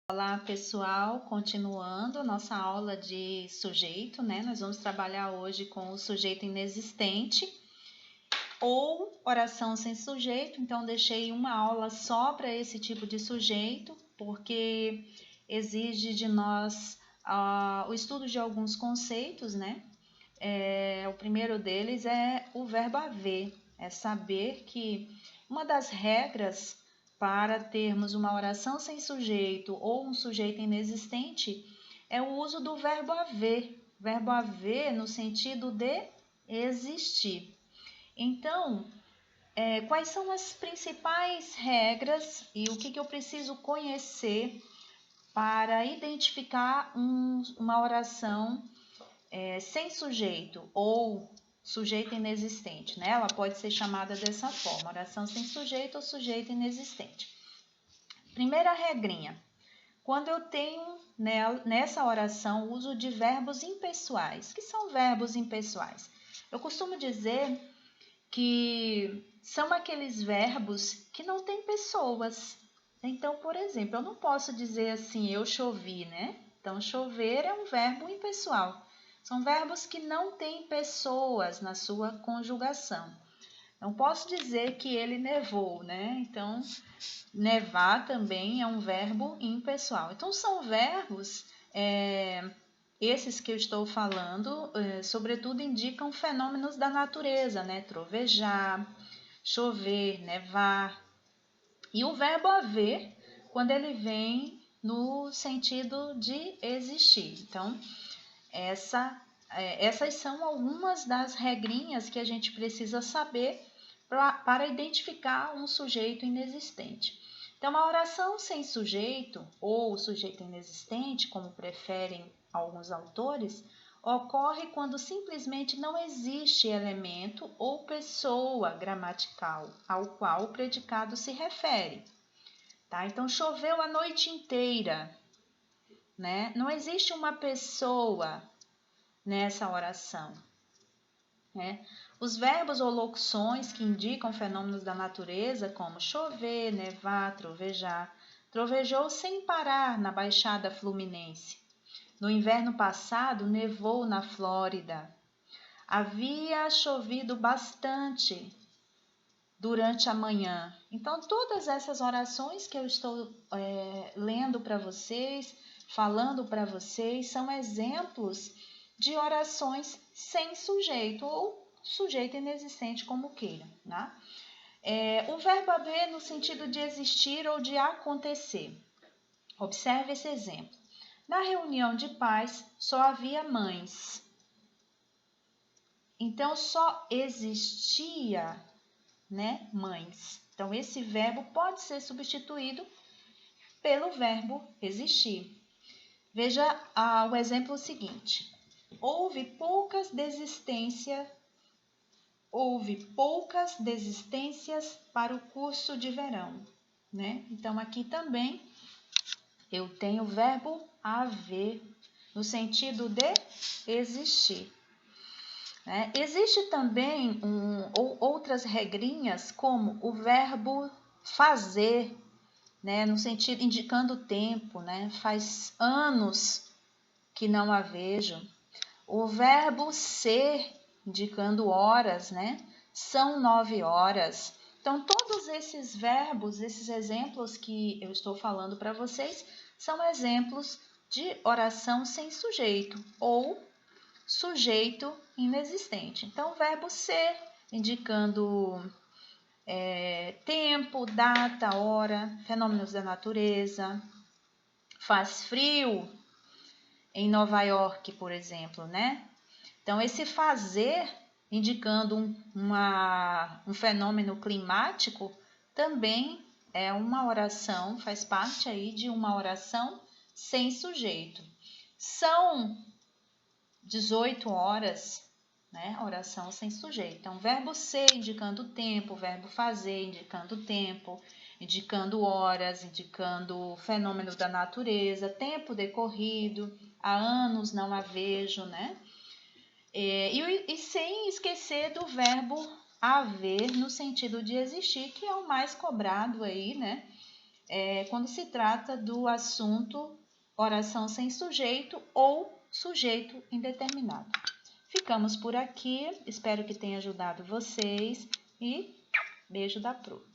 Olá, pessoal, continuando nossa aula de sujeito, né? Nós vamos trabalhar hoje com o sujeito inexistente ou oração sem sujeito. Então, deixei uma aula só para esse tipo de sujeito, porque exige de nós o estudo de alguns conceitos, né? O primeiro deles é o verbo haver, é saber que uma das regras para termos uma oração sem sujeito ou um sujeito inexistente é o uso do verbo haver no sentido de existir. Então, quais são as principais regras e o que eu preciso conhecer para identificar uma oração sem sujeito ou sujeito inexistente, né? Ela pode ser chamada dessa forma, oração sem sujeito ou sujeito inexistente. Primeira regrinha, quando eu tenho nessa oração o uso de verbos impessoais. O que são verbos impessoais? Eu costumo dizer que são aqueles verbos que não têm pessoas. Então, por exemplo, eu não posso dizer assim, eu chovi, né? Então, chover é um verbo impessoal. São verbos que não têm pessoas na sua conjugação. Não posso dizer que ele nevou, né? Então, nevar também é um verbo impessoal. Então, são verbos, esses que eu estou falando, sobretudo indicam fenômenos da natureza, né? Trovejar, chover, nevar. E o verbo haver, quando ele vem no sentido de existir. Então, essas são algumas das regrinhas que a gente precisa saber para identificar um sujeito inexistente. Então, a oração sem sujeito ou sujeito inexistente, como preferem alguns autores, ocorre quando simplesmente não existe elemento ou pessoa gramatical ao qual o predicado se refere. Tá? Então, choveu a noite inteira, né? Não existe uma pessoa nessa oração, né? Os verbos ou locuções que indicam fenômenos da natureza, como chover, nevar, trovejar. Trovejou sem parar na Baixada Fluminense. No inverno passado, nevou na Flórida. Havia chovido bastante durante a manhã. Então, todas essas orações que eu estou lendo para vocês, falando para vocês, são exemplos de orações sem sujeito ou sujeito inexistente, como queira, né? O verbo haver no sentido de existir ou de acontecer. Observe esse exemplo. Na reunião de pais, só havia mães. Então, só existia, né, mães. Então, esse verbo pode ser substituído pelo verbo existir. Veja o exemplo seguinte. Houve poucas desistências para o curso de verão, né? Então, aqui também eu tenho o verbo haver no sentido de existir. Né? Existe também outras regrinhas, como o verbo fazer, né? No sentido indicando o tempo, né? Faz anos que não a vejo. O verbo ser, indicando horas, né? São 9 horas. Então, todos esses verbos, esses exemplos que eu estou falando para vocês, são exemplos de oração sem sujeito ou sujeito inexistente. Então, o verbo ser, indicando tempo, data, hora, fenômenos da natureza. Faz frio em Nova York, por exemplo, né? Então, esse fazer, indicando um fenômeno climático, também é uma oração, faz parte aí de uma oração sem sujeito. São 18 horas, né? Oração sem sujeito. Então, verbo ser indicando tempo, verbo fazer indicando tempo, indicando horas, indicando fenômenos da natureza, tempo decorrido, há anos não a vejo, né? E sem esquecer do verbo haver no sentido de existir, que é o mais cobrado aí, né? quando se trata do assunto oração sem sujeito ou sujeito indeterminado. Ficamos por aqui, espero que tenha ajudado vocês e beijo da Pro.